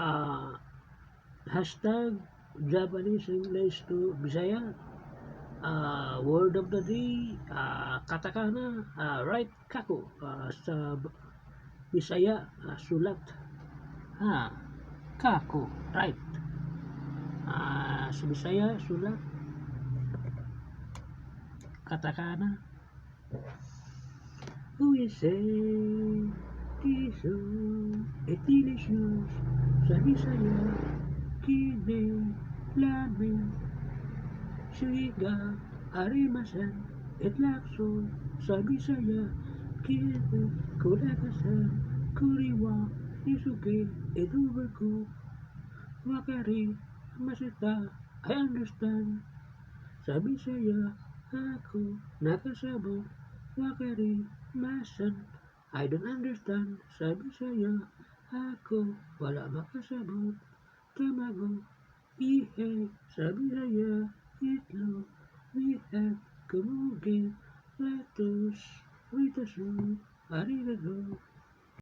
uh, hashtag Japanese English to Bisaya. Word of the day, katakana, right kako, sa Bisaya, sulat. Kako, right. Sa Bisaya, sulat. Katakana. We say, tiso, delicious, sa Bisaya, kine, lamin, siga, arimasan, lakso, sa Bisaya, kine, kulakasan, kuriwa, isuke, eduberku, wakari, masita, I understand, sa Bisaya, ako, nakasabot, wakari, masan, I don't understand, sa Bisaya, ako, wala makasabot, tamago, ihe, sa Bisaya, itlog, we have, kamugi, lettuce, ritasu, arigato,